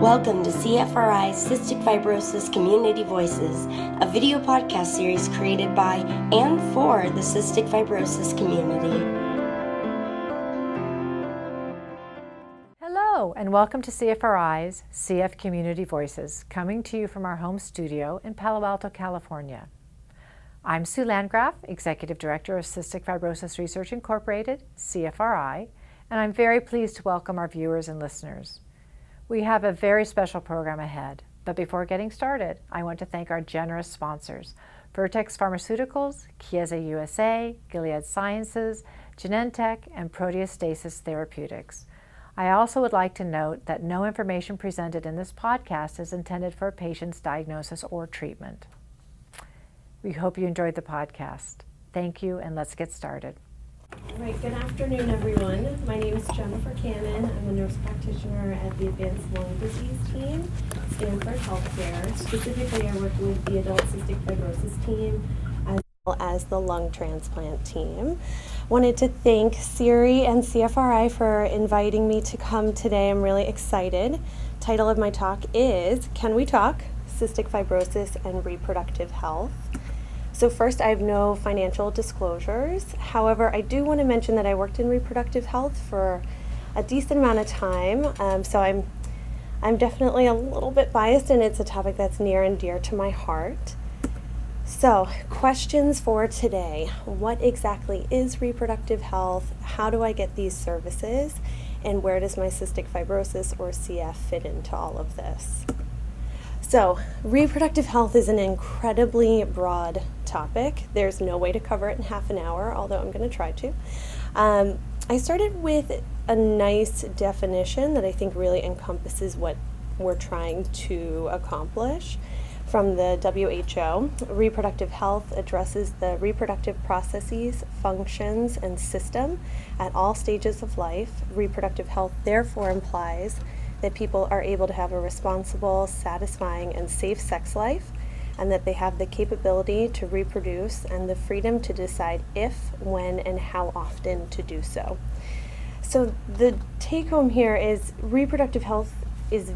Welcome to CFRI's Cystic Fibrosis Community Voices, a video podcast series created by and for the cystic fibrosis community. Hello, and welcome to CFRI's CF Community Voices, coming to you from our home studio in Palo Alto, California. I'm Sue Landgraf, Executive Director of Cystic Fibrosis Research Incorporated, CFRI, and I'm very pleased to welcome our viewers and listeners. We have a very special program ahead, but before getting started, I want to thank our generous sponsors, Vertex Pharmaceuticals, Chiesa USA, Gilead Sciences, Genentech, and Proteostasis Therapeutics. I also would like to note that no information presented in this podcast is intended for a patient's diagnosis or treatment. We hope you enjoyed the podcast. Thank you, and let's get started. All right, good afternoon, everyone. My name is Jennifer Cannon. I'm a nurse practitioner at the Advanced Lung Disease Team, Stanford Healthcare. Specifically, I work with the Adult Cystic Fibrosis team as well as the lung transplant team. Wanted to thank Siri and CFRI for inviting me to come today. I'm really excited. Title of my talk is Can We Talk? Cystic Fibrosis and Reproductive Health. So first, I have no financial disclosures. However, I do want to mention that I worked in reproductive health for a decent amount of time. So I'm definitely a little bit biased, and it's a topic that's near and dear to my heart. So questions for today. What exactly is reproductive health? How do I get these services? And where does my cystic fibrosis or CF fit into all of this? So, reproductive health is an incredibly broad topic. There's no way to cover it in half an hour, although I'm going to try to. I started with a nice definition that I think really encompasses what we're trying to accomplish. From the WHO, reproductive health addresses the reproductive processes, functions, and system at all stages of life. Reproductive health therefore implies that people are able to have a responsible, satisfying, and safe sex life, and that they have the capability to reproduce and the freedom to decide if, when, and how often to do so. So the take home here is reproductive health is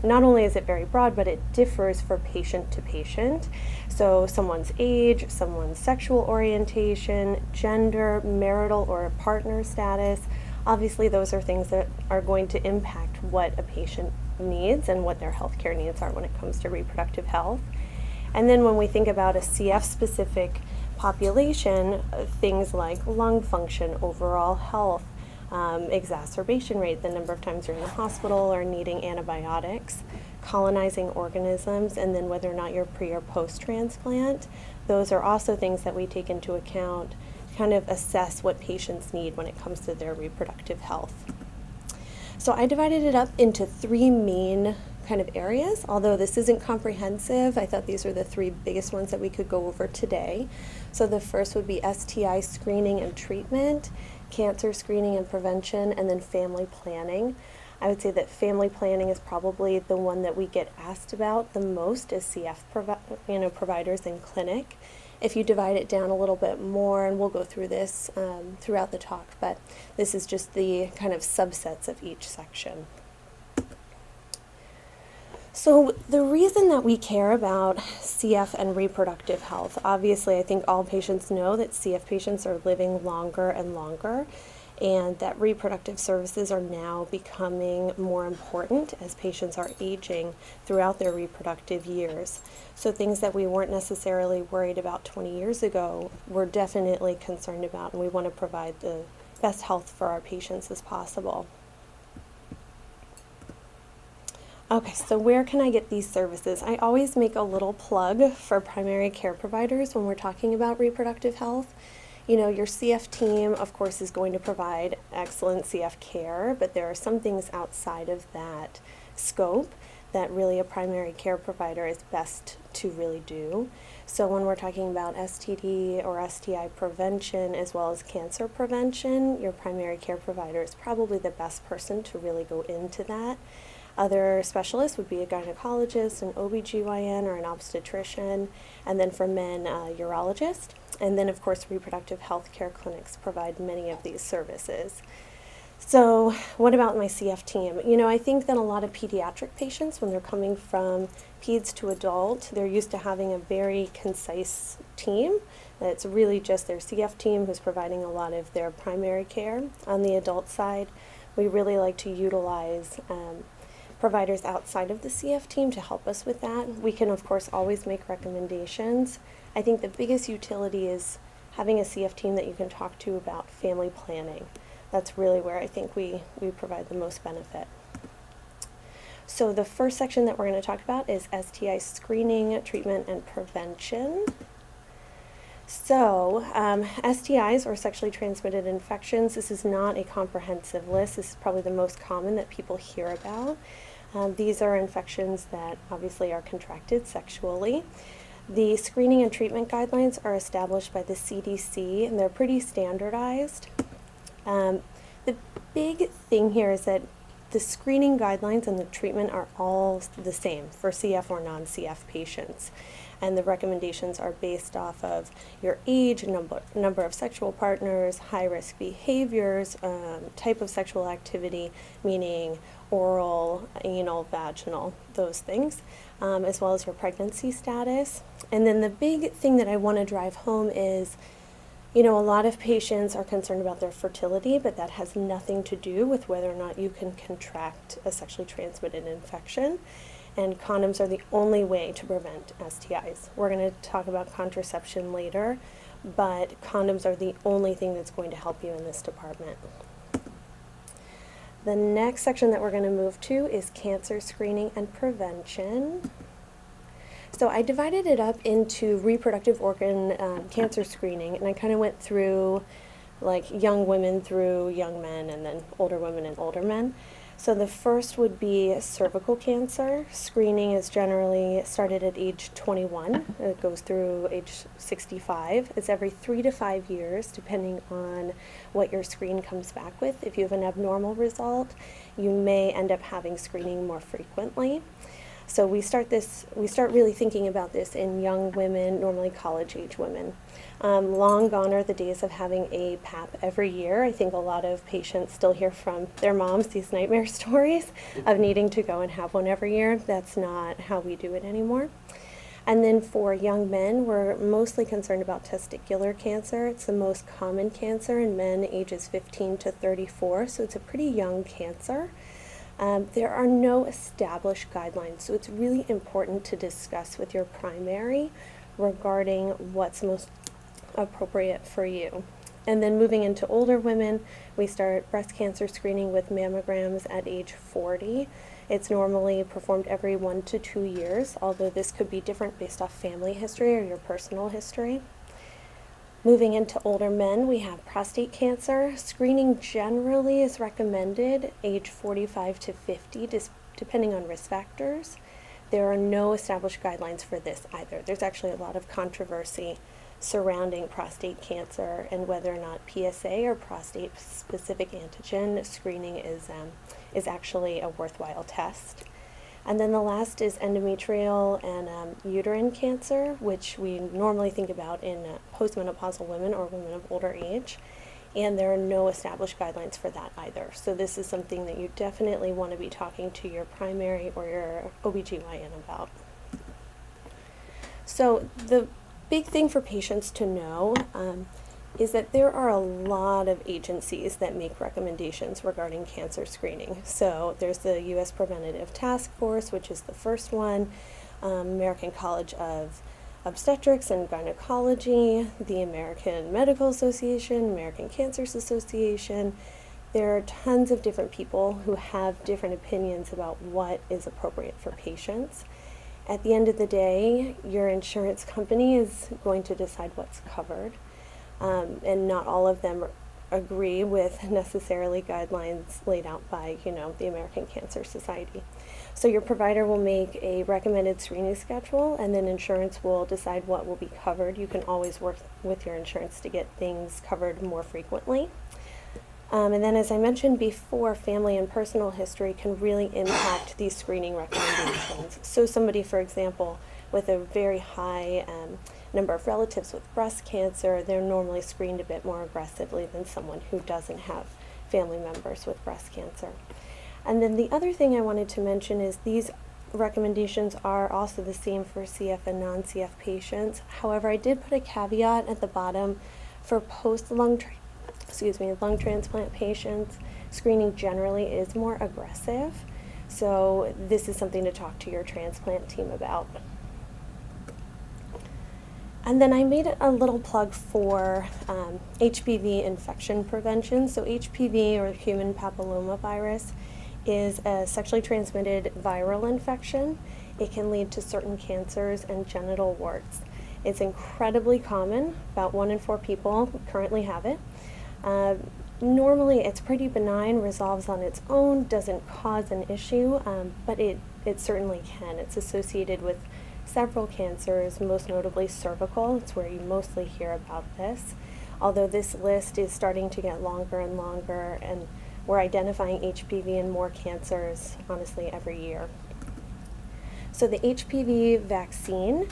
not only is it very broad, but it differs from patient to patient. So someone's age, someone's sexual orientation, gender, marital or partner status, obviously, those are things that are going to impact what a patient needs and what their healthcare needs are when it comes to reproductive health. And then when we think about a CF-specific population, things like lung function, overall health, exacerbation rate, the number of times you're in the hospital or needing antibiotics, colonizing organisms, and then whether or not you're pre or post-transplant, those are also things that we take into account, kind of assess what patients need when it comes to their reproductive health. So I divided it up into three main kind of areas. Although this isn't comprehensive, I thought these are the three biggest ones that we could go over today. So the first would be STI screening and treatment, cancer screening and prevention, and then family planning. I would say that family planning is probably the one that we get asked about the most as CF providers in clinic. If you divide it down a little bit more, and we'll go through this throughout the talk, but this is just the kind of subsets of each section. So the reason that we care about CF and reproductive health, obviously I think all patients know that CF patients are living longer and longer, and that reproductive services are now becoming more important as patients are aging throughout their reproductive years. So things that we weren't necessarily worried about 20 years ago, we're definitely concerned about, and we want to provide the best health for our patients as possible. Okay, so where can I get these services? I always make a little plug for primary care providers when we're talking about reproductive health. You know, your CF team, of course, is going to provide excellent CF care, but there are some things outside of that scope that really a primary care provider is best to really do. So when we're talking about STD or STI prevention as well as cancer prevention, your primary care provider is probably the best person to really go into that. Other specialists would be a gynecologist, an OBGYN, or an obstetrician, and then for men, a urologist. And then, of course, reproductive health care clinics provide many of these services. So what about my CF team? I think that a lot of pediatric patients, when they're coming from peds to adult, they're used to having a very concise team. It's really just their CF team who's providing a lot of their primary care. On the adult side, we really like to utilize providers outside of the CF team to help us with that. We can, of course, always make recommendations. I think the biggest utility is having a CF team that you can talk to about family planning. That's really where I think we provide the most benefit. So the first section that we're going to talk about is STI screening, treatment, and prevention. So STIs, or sexually transmitted infections, this is not a comprehensive list. This is probably the most common that people hear about. These are infections that obviously are contracted sexually. The screening and treatment guidelines are established by the CDC, and they're pretty standardized. The big thing here is that the screening guidelines and the treatment are all the same for CF or non-CF patients. And the recommendations are based off of your age, number of sexual partners, high-risk behaviors, type of sexual activity, meaning oral, anal, vaginal, those things, as well as your pregnancy status. And then the big thing that I want to drive home is, a lot of patients are concerned about their fertility, but that has nothing to do with whether or not you can contract a sexually transmitted infection. And condoms are the only way to prevent STIs. We're going to talk about contraception later, but condoms are the only thing that's going to help you in this department. The next section that we're going to move to is cancer screening and prevention. So I divided it up into reproductive organ cancer screening, and I kind of went through like young women through young men, and then older women and older men. So the first would be cervical cancer. Screening is generally started at age 21. It goes through age 65. It's every 3 to 5 years, depending on what your screen comes back with. If you have an abnormal result, you may end up having screening more frequently. So we start really thinking about this in young women, normally college-age women. Long gone are the days of having a PAP every year. I think a lot of patients still hear from their moms these nightmare stories of needing to go and have one every year. That's not how we do it anymore. And then for young men, we're mostly concerned about testicular cancer. It's the most common cancer in men ages 15 to 34, so it's a pretty young cancer. There are no established guidelines, so it's really important to discuss with your primary regarding what's most appropriate for you. And then moving into older women, we start breast cancer screening with mammograms at age 40. It's normally performed every 1 to 2 years, although this could be different based off family history or your personal history. Moving into older men, we have prostate cancer. Screening generally is recommended age 45 to 50, depending on risk factors. There are no established guidelines for this either. There's actually a lot of controversy surrounding prostate cancer and whether or not PSA or prostate-specific antigen screening is actually a worthwhile test. And then the last is endometrial and uterine cancer, which we normally think about in postmenopausal women or women of older age. And there are no established guidelines for that either. So this is something that you definitely want to be talking to your primary or your OBGYN about. So the big thing for patients to know is that there are a lot of agencies that make recommendations regarding cancer screening. So there's the U.S. Preventative Task Force, which is the first one, American College of Obstetrics and Gynecology, the American Medical Association, American Cancer Association. There are tons of different people who have different opinions about what is appropriate for patients. At the end of the day, your insurance company is going to decide what's covered. And not all of them agree with necessarily guidelines laid out by, the American Cancer Society. So your provider will make a recommended screening schedule, and then insurance will decide what will be covered. You can always work with your insurance to get things covered more frequently. And then, as I mentioned before, family and personal history can really impact these screening recommendations. So somebody, for example, with a very high number of relatives with breast cancer, they're normally screened a bit more aggressively than someone who doesn't have family members with breast cancer. And then the other thing I wanted to mention is these recommendations are also the same for CF and non-CF patients. However, I did put a caveat at the bottom for post-lung lung transplant patients. Screening generally is more aggressive, so this is something to talk to your transplant team about. And then I made a little plug for HPV infection prevention. So HPV, or human papillomavirus, is a sexually transmitted viral infection. It can lead to certain cancers and genital warts. It's incredibly common. About 1 in 4 people currently have it. Normally it's pretty benign, resolves on its own, doesn't cause an issue, but it certainly can. It's associated with several cancers, most notably cervical. It's where you mostly hear about this. Although this list is starting to get longer and longer, and we're identifying HPV in more cancers, honestly, every year. So the HPV vaccine,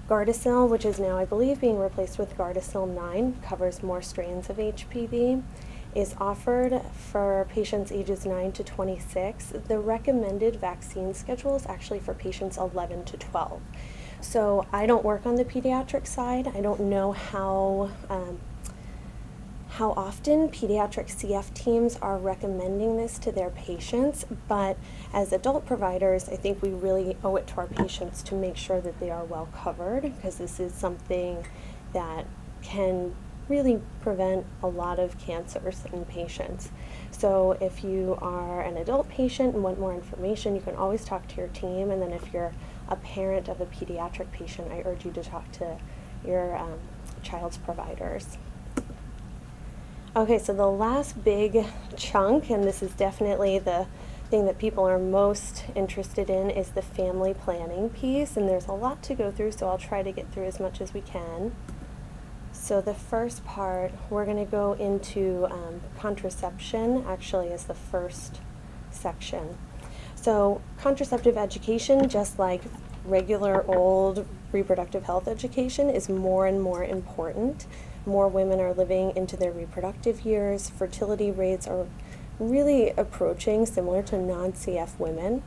Gardasil, which is now, I believe, being replaced with Gardasil 9, covers more strains of HPV, is offered for patients ages 9 to 26. The recommended vaccine schedule is actually for patients 11 to 12. So I don't work on the pediatric side. I don't know how often pediatric CF teams are recommending this to their patients, but as adult providers, I think we really owe it to our patients to make sure that they are well covered, because this is something that can really prevent a lot of cancers in patients. So if you are an adult patient and want more information, you can always talk to your team, and then if you're a parent of a pediatric patient, I urge you to talk to your child's providers. Okay, so the last big chunk, and this is definitely the thing that people are most interested in, is the family planning piece, and there's a lot to go through, so I'll try to get through as much as we can. So the first part, we're going to go into contraception, actually, as the first section. So contraceptive education, just like regular old reproductive health education, is more and more important. More women are living into their reproductive years. Fertility rates are really approaching similar to non-CF women.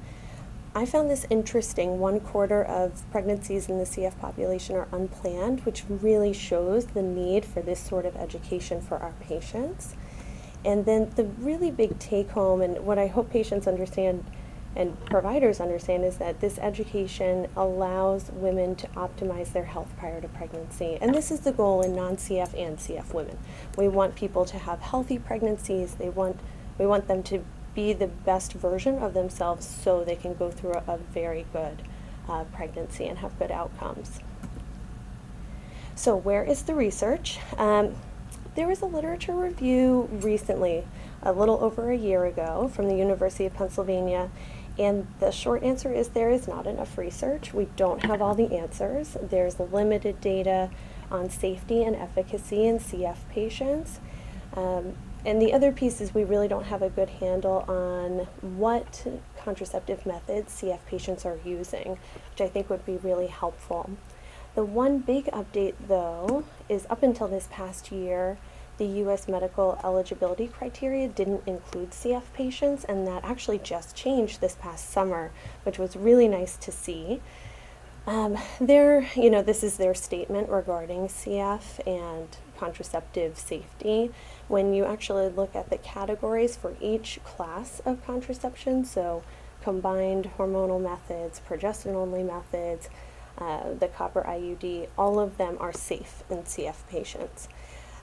I found this interesting. 1/4 of pregnancies in the CF population are unplanned, which really shows the need for this sort of education for our patients. And then the really big take home, and what I hope patients understand and providers understand, is that this education allows women to optimize their health prior to pregnancy. And this is the goal in non-CF and CF women. We want people to have healthy pregnancies. We want them to be the best version of themselves so they can go through a very good pregnancy and have good outcomes. So where is the research? There was a literature review recently, a little over a year ago, from the University of Pennsylvania, and the short answer is there is not enough research. We don't have all the answers. There's limited data on safety and efficacy in CF patients. And the other piece is we really don't have a good handle on what contraceptive methods CF patients are using, which I think would be really helpful. The one big update, though, is up until this past year, the U.S. medical eligibility criteria didn't include CF patients, and that actually just changed this past summer, which was really nice to see. This is their statement regarding CF and contraceptive safety. When you actually look at the categories for each class of contraception, so combined hormonal methods, progestin-only methods, the copper IUD, all of them are safe in CF patients.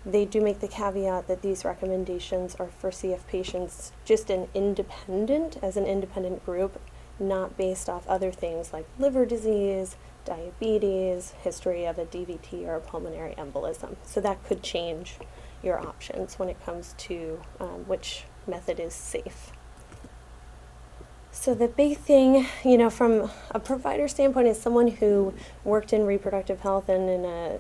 They do make the caveat that these recommendations are for CF patients just as an independent group, not based off other things like liver disease, diabetes, history of a DVT or a pulmonary embolism. So that could change your options when it comes to which method is safe. So the big thing, from a provider standpoint, is someone who worked in reproductive health and in a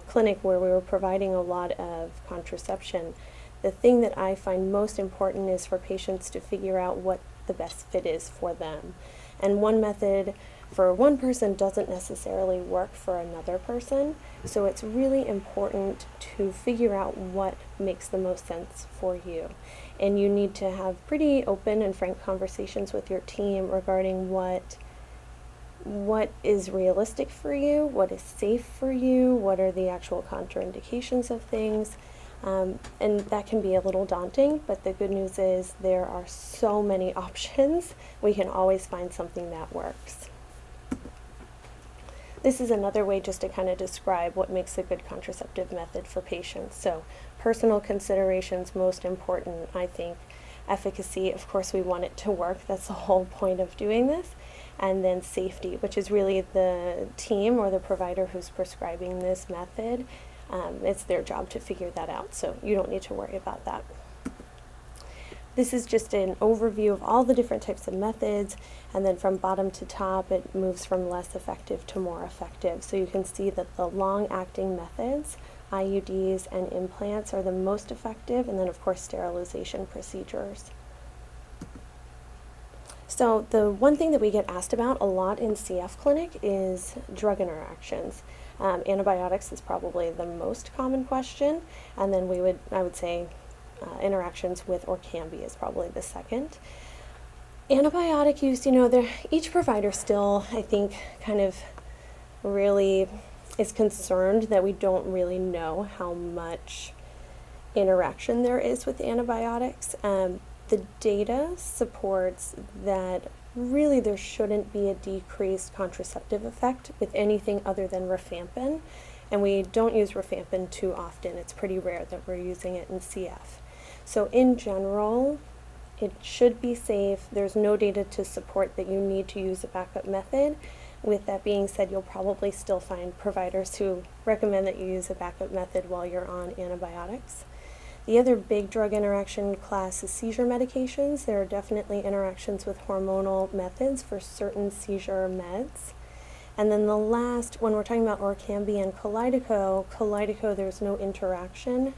clinic where we were providing a lot of contraception. The thing that I find most important is for patients to figure out what the best fit is for them. And one method for one person doesn't necessarily work for another person. So it's really important to figure out what makes the most sense for you. And you need to have pretty open and frank conversations with your team regarding what is realistic for you, what is safe for you, what are the actual contraindications of things. And that can be a little daunting, but the good news is there are so many options. We can always find something that works. This is another way just to kind of describe what makes a good contraceptive method for patients. So personal considerations, most important, I think. Efficacy, of course we want it to work. That's the whole point of doing this. And then safety, which is really the team or the provider who's prescribing this method. It's their job to figure that out, so you don't need to worry about that. This is just an overview of all the different types of methods, and then from bottom to top it moves from less effective to more effective. So you can see that the long-acting methods, IUDs and implants, are the most effective, and then of course sterilization procedures. So the one thing that we get asked about a lot in CF clinic is drug interactions. Antibiotics is probably the most common question, and then I would say interactions with Orkambi is probably the second. Antibiotic use, each provider still, I think, kind of really is concerned that we don't really know how much interaction there is with antibiotics. The data supports that really there shouldn't be a decreased contraceptive effect with anything other than rifampin, and we don't use rifampin too often. It's pretty rare that we're using it in CF. So in general, it should be safe. There's no data to support that you need to use a backup method. With that being said, you'll probably still find providers who recommend that you use a backup method while you're on antibiotics. The other big drug interaction class is seizure medications. There are definitely interactions with hormonal methods for certain seizure meds. And then the last, when we're talking about Orkambi and Kalydeco, there's no interaction.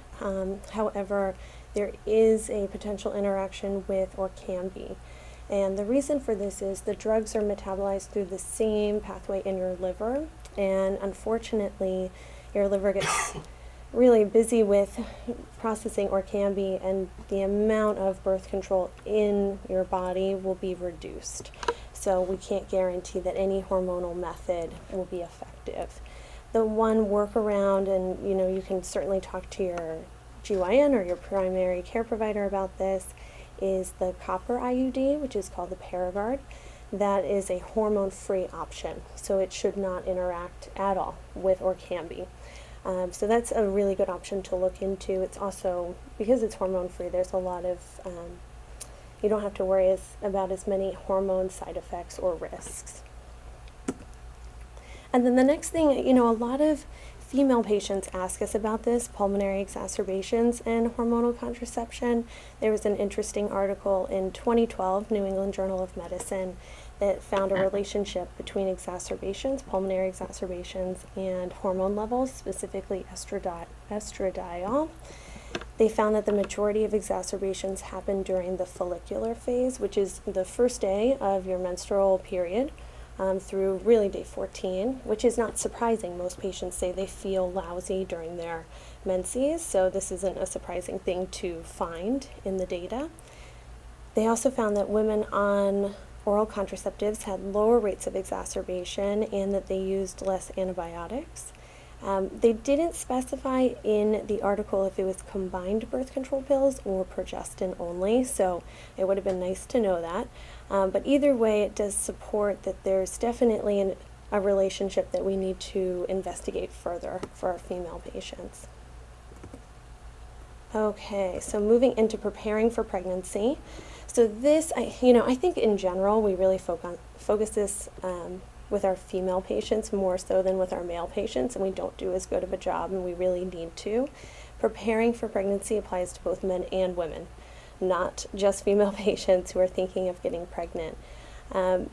However, there is a potential interaction with Orkambi. And the reason for this is the drugs are metabolized through the same pathway in your liver. And unfortunately, your liver gets really busy with processing Orkambi, and the amount of birth control in your body will be reduced. So we can't guarantee that any hormonal method will be effective. The one workaround, and you can certainly talk to your GYN or your primary care provider about this, is the copper IUD, which is called the Paragard. That is a hormone-free option, so it should not interact at all with Orkambi. So that's a really good option to look into. It's also, because it's hormone-free, there's a lot of, you don't have to worry about as many hormone side effects or risks. And then the next thing, a lot of female patients ask us about this, pulmonary exacerbations and hormonal contraception. There was an interesting article in 2012, New England Journal of Medicine, that found a relationship between exacerbations, pulmonary exacerbations, and hormone levels, specifically estradiol. They found that the majority of exacerbations happen during the follicular phase, which is the first day of your menstrual period, through really day 14, which is not surprising. Most patients say they feel lousy during their menses, so this isn't a surprising thing to find in the data. They also found that women on oral contraceptives had lower rates of exacerbation and that they used less antibiotics. They didn't specify in the article if it was combined birth control pills or progestin only, so it would have been nice to know that. But either way, it does support that there's definitely a relationship that we need to investigate further for our female patients. Okay, so moving into preparing for pregnancy. So this, I think in general, we really focus this with our female patients more so than with our male patients, and we don't do as good of a job, and we really need to. Preparing for pregnancy applies to both men and women, not just female patients who are thinking of getting pregnant. The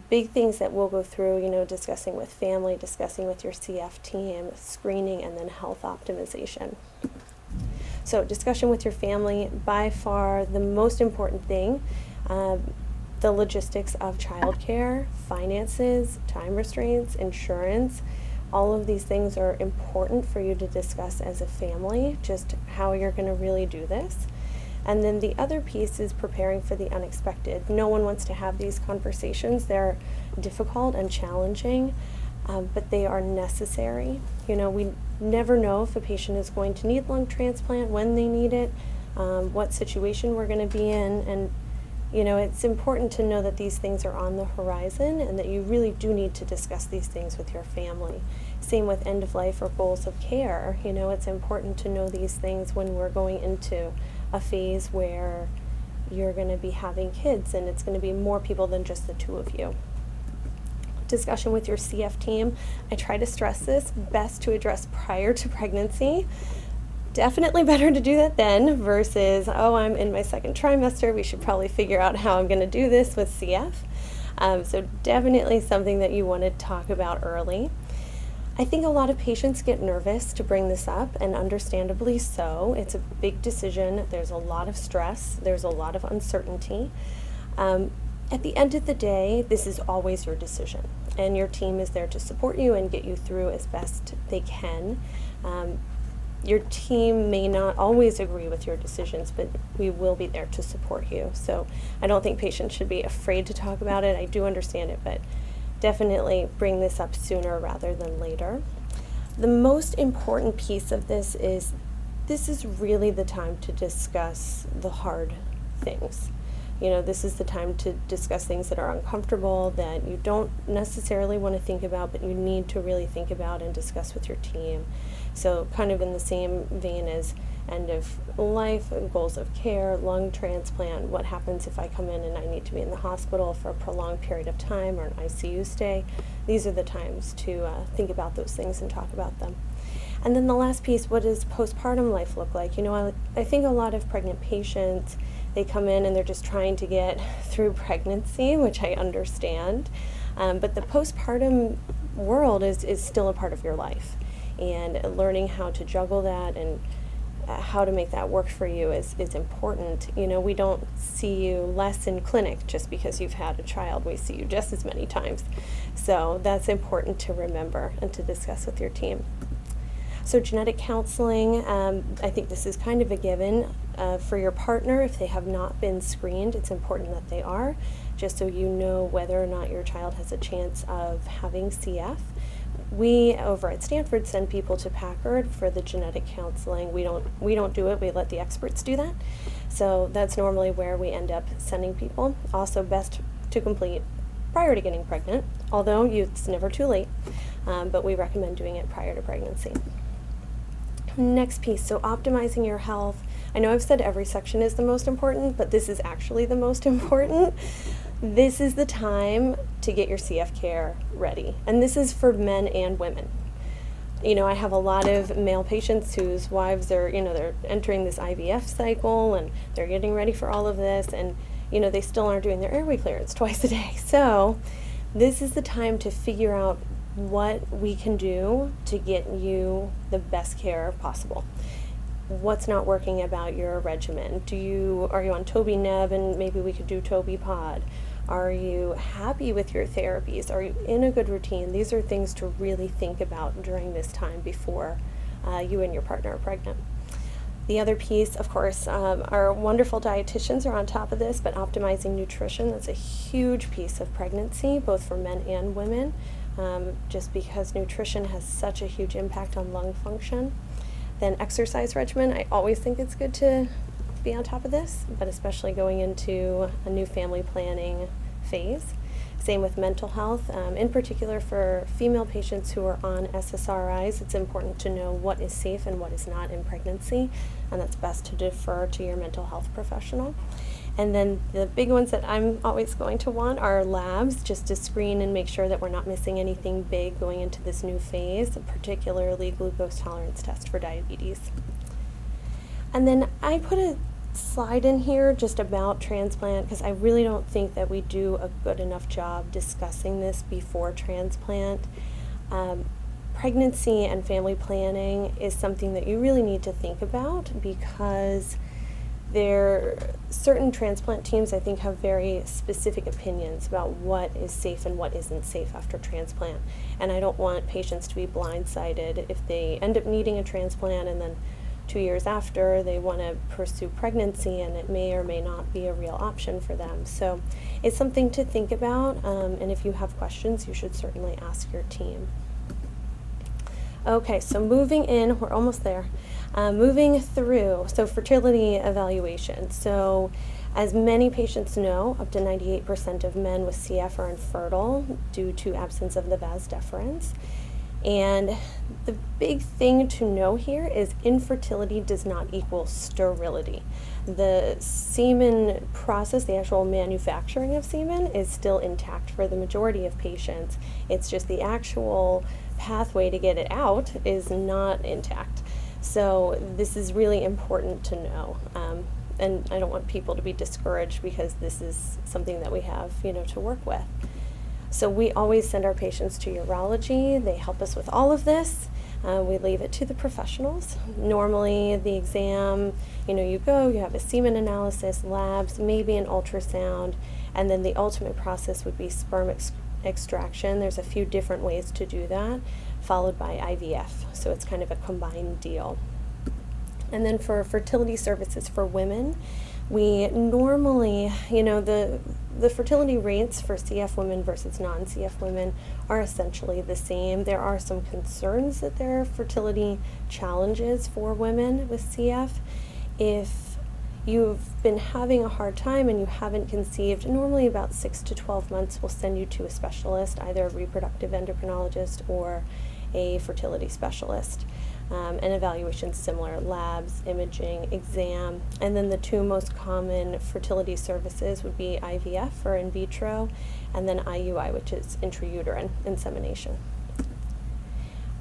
big things that we'll go through, discussing with family, discussing with your CF team, screening, and then health optimization. So discussion with your family, by far the most important thing. the logistics of childcare, finances, time restraints, insurance. All of these things are important for you to discuss as a family, just how you're going to really do this. And then the other piece is preparing for the unexpected. No one wants to have these conversations. They're difficult and challenging, but they are necessary. We never know if a patient is going to need lung transplant, when they need it, what situation we're going to be in. And it's important to know that these things are on the horizon and that you really do need to discuss these things with your family. Same with end of life or goals of care. It's important to know these things when we're going into a phase where you're going to be having kids and it's going to be more people than just the two of you. Discussion with your CF team. I try to stress this, best to address prior to pregnancy. Definitely better to do that then versus, I'm in my second trimester, we should probably figure out how I'm going to do this with CF. So definitely something that you want to talk about early. I think a lot of patients get nervous to bring this up, and understandably so. It's a big decision. There's a lot of stress. There's a lot of uncertainty. At the end of the day, this is always your decision, and your team is there to support you and get you through as best they can. Your team may not always agree with your decisions, but we will be there to support you. So I don't think patients should be afraid to talk about it. I do understand it, but definitely bring this up sooner rather than later. The most important piece of this is really the time to discuss the hard things. This is the time to discuss things that are uncomfortable, that you don't necessarily want to think about, but you need to really think about and discuss with your team. So kind of in the same vein as end of life, goals of care, lung transplant, what happens if I come in and I need to be in the hospital for a prolonged period of time or an ICU stay. These are the times to think about those things and talk about them. And then the last piece, what does postpartum life look like? I think a lot of pregnant patients, they come in and they're just trying to get through pregnancy, which I understand. But the postpartum world is still a part of your life. And learning how to juggle that and how to make that work for you is important. We don't see you less in clinic just because you've had a child. We see you just as many times. So that's important to remember and to discuss with your team. So genetic counseling, I think this is kind of a given. For your partner, if they have not been screened, it's important that they are, just so you know whether or not your child has a chance of having CF. We over at Stanford send people to Packard for the genetic counseling. We don't do it. We let the experts do that. So that's normally where we end up sending people. Also best to complete prior to getting pregnant, although it's never too late, but we recommend doing it prior to pregnancy. Next piece, so optimizing your health. I know I've said every section is the most important, but this is actually the most important. This is the time to get your CF care ready. And this is for men and women. I have a lot of male patients whose wives are, they're entering this IVF cycle and they're getting ready for all of this, and, they still aren't doing their airway clearance twice a day. So this is the time to figure out what we can do to get you the best care possible. What's not working about your regimen? Are you on Toby-Neb and maybe we could do Toby-Pod? Are you happy with your therapies? Are you in a good routine? These are things to really think about during this time before you and your partner are pregnant. The other piece, of course, our wonderful dietitians are on top of this, but optimizing nutrition, that's a huge piece of pregnancy, both for men and women, just because nutrition has such a huge impact on lung function. Then exercise regimen, I always think it's good to be on top of this, but especially going into a new family planning phase. Same with mental health. In particular for female patients who are on SSRIs, it's important to know what is safe and what is not in pregnancy, and that's best to defer to your mental health professional. And then the big ones that I'm always going to want are labs, just to screen and make sure that we're not missing anything big going into this new phase, particularly glucose tolerance test for diabetes. And then I put a slide in here just about transplant because I really don't think that we do a good enough job discussing this before transplant. Pregnancy and family planning is something that you really need to think about because certain transplant teams, I think, have very specific opinions about what is safe and what isn't safe after transplant. And I don't want patients to be blindsided if they end up needing a transplant and then 2 years after they want to pursue pregnancy and it may or may not be a real option for them. So it's something to think about, and if you have questions, you should certainly ask your team. Okay, so moving in, we're almost there. Moving through, so fertility evaluation. So as many patients know, up to 98% of men with CF are infertile due to absence of the vas deferens. And the big thing to know here is infertility does not equal sterility. The semen process, the actual manufacturing of semen, is still intact for the majority of patients. It's just the actual pathway to get it out is not intact. So this is really important to know. And I don't want people to be discouraged because this is something that we have, to work with. So we always send our patients to urology. They help us with all of this. We leave it to the professionals. Normally the exam, you go, you have a semen analysis, labs, maybe an ultrasound, and then the ultimate process would be sperm extraction. There's a few different ways to do that, followed by IVF. So it's kind of a combined deal. And then for fertility services for women, we normally, the fertility rates for CF women versus non-CF women are essentially the same. There are some concerns that there are fertility challenges for women with CF. If you've been having a hard time and you haven't conceived, normally about 6 to 12 months we'll send you to a specialist, either a reproductive endocrinologist or a fertility specialist. And evaluations similar, labs, imaging, exam, and then the two most common fertility services would be IVF or in vitro, and then IUI, which is intrauterine insemination.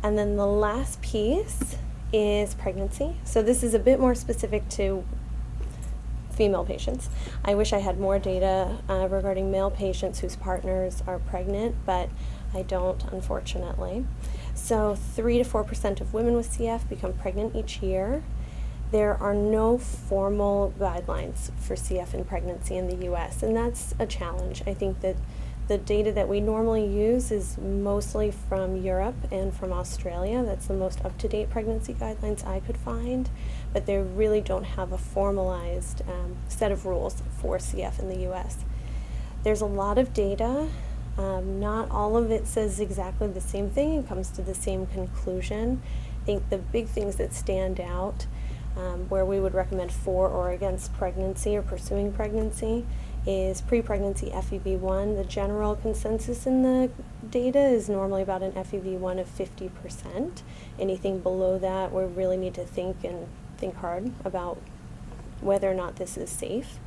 And then the last piece is pregnancy. So this is a bit more specific to female patients. I wish I had more data regarding male patients whose partners are pregnant, but I don't, unfortunately. So 3 to 4% of women with CF become pregnant each year. There are no formal guidelines for CF in pregnancy in the US, and that's a challenge. I think that the data that we normally use is mostly from Europe and from Australia. That's the most up-to-date pregnancy guidelines I could find, but they really don't have a formalized set of rules for CF in the US. There's a lot of data. Not all of it says exactly the same thing and comes to the same conclusion. I think the big things that stand out where we would recommend for or against pregnancy or pursuing pregnancy is pre-pregnancy FEV1. The general consensus in the data is normally about an FEV1 of 50%. Anything below that, we really need to think hard about whether or not this is safe.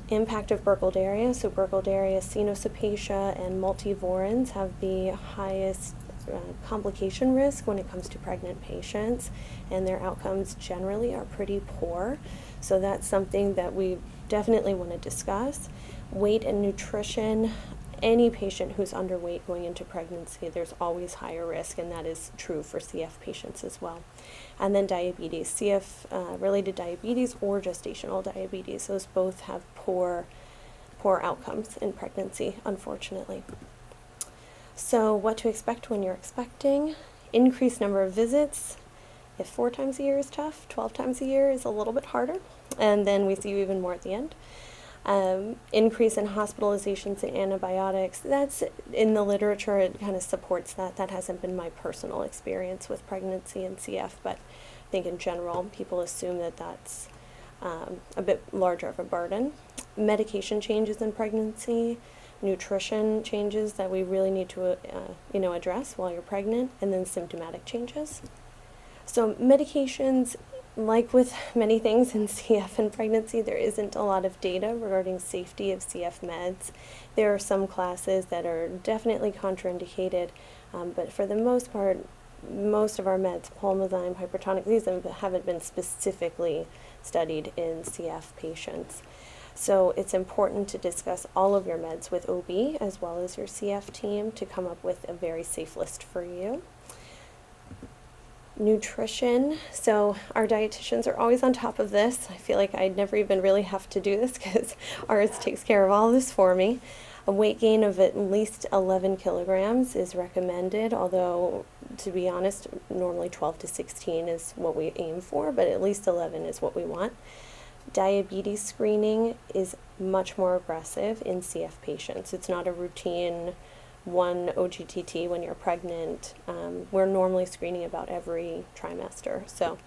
Impact of Burkholderia, so Burkholderia, Cenocepacia, and multivorans have the highest complication risk when it comes to pregnant patients, and their outcomes generally are pretty poor. So that's something that we definitely want to discuss. Weight and nutrition. Any patient who's underweight going into pregnancy, there's always higher risk, and that is true for CF patients as well. And then diabetes, CF-related diabetes or gestational diabetes. Those both have poor outcomes in pregnancy, unfortunately. So what to expect when you're expecting? Increased number of visits. If 4 times a year is tough, 12 times a year is a little bit harder, and then we see even more at the end. Increase in hospitalizations and antibiotics. That's in the literature, it kind of supports that. That hasn't been my personal experience with pregnancy and CF, but I think in general people assume that that's a bit larger of a burden. Medication changes in pregnancy, nutrition changes that we really need to address while you're pregnant, and then symptomatic changes. So medications, like with many things in CF and pregnancy, there isn't a lot of data regarding safety of CF meds. There are some classes that are definitely contraindicated, but for the most part, most of our meds, pulmozyme, hypertonic, these haven't been specifically studied in CF patients. So it's important to discuss all of your meds with OB as well as your CF team to come up with a very safe list for you. Nutrition. So our dietitians are always on top of this. I feel like I never even really have to do this because ours takes care of all this for me. A weight gain of at least 11 kilograms is recommended, although to be honest, normally 12 to 16 is what we aim for, but at least 11 is what we want. Diabetes screening is much more aggressive in CF patients. It's not a routine one OGTT when you're pregnant. We're normally screening about every trimester, so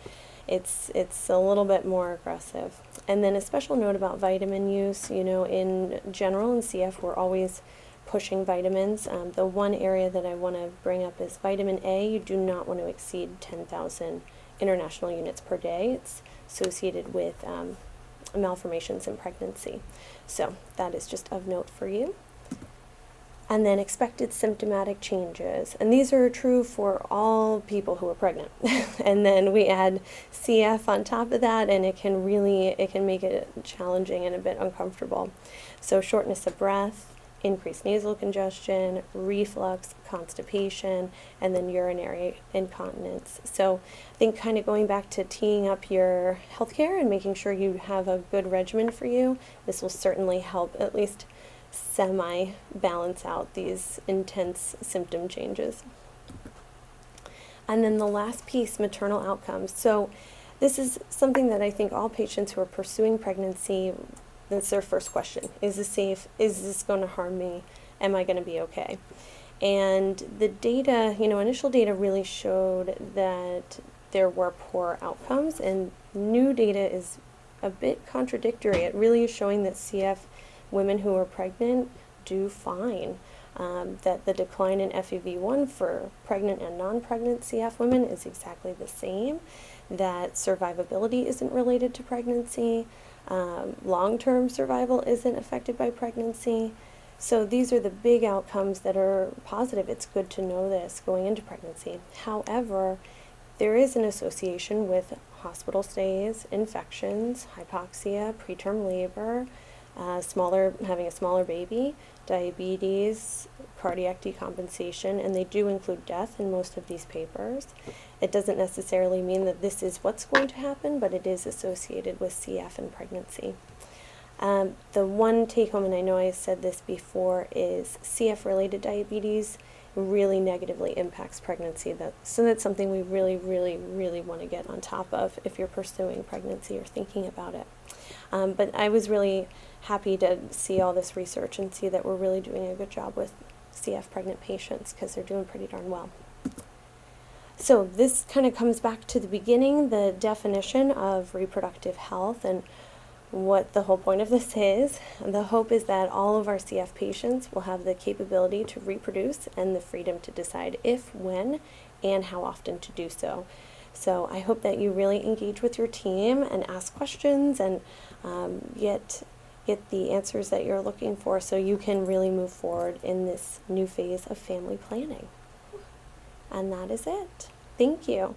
it's a little bit more aggressive. And then a special note about vitamin use. In general in CF, we're always pushing vitamins. The one area that I want to bring up is vitamin A. You do not want to exceed 10,000 international units per day. It's associated with malformations in pregnancy. So that is just of note for you. And then expected symptomatic changes. And these are true for all people who are pregnant. And then we add CF on top of that, and it can make it challenging and a bit uncomfortable. So shortness of breath, increased nasal congestion, reflux, constipation, and then urinary incontinence. So I think kind of going back to teeing up your healthcare and making sure you have a good regimen for you, this will certainly help at least semi-balance out these intense symptom changes. And then the last piece, maternal outcomes. So this is something that I think all patients who are pursuing pregnancy, that's their first question. Is this safe? Is this going to harm me? Am I going to be okay? And the data, initial data really showed that there were poor outcomes, and new data is a bit contradictory. It really is showing that CF women who are pregnant do fine, that the decline in FEV1 for pregnant and non-pregnant CF women is exactly the same, that survivability isn't related to pregnancy, long-term survival isn't affected by pregnancy. So these are the big outcomes that are positive. It's good to know this going into pregnancy. However, there is an association with hospital stays, infections, hypoxia, preterm labor, having a smaller baby, diabetes, cardiac decompensation, and they do include death in most of these papers. It doesn't necessarily mean that this is what's going to happen, but it is associated with CF and pregnancy. The one take home, and I know I said this before, is CF-related diabetes really negatively impacts pregnancy. So that's something we really, really, really want to get on top of if you're pursuing pregnancy or thinking about it. But I was really happy to see all this research and see that we're really doing a good job with CF pregnant patients because they're doing pretty darn well. So this kind of comes back to the beginning, the definition of reproductive health and what the whole point of this is. The hope is that all of our CF patients will have the capability to reproduce and the freedom to decide if, when, and how often to do so. So I hope that you really engage with your team and ask questions and get the answers that you're looking for so you can really move forward in this new phase of family planning. And that is it. Thank you.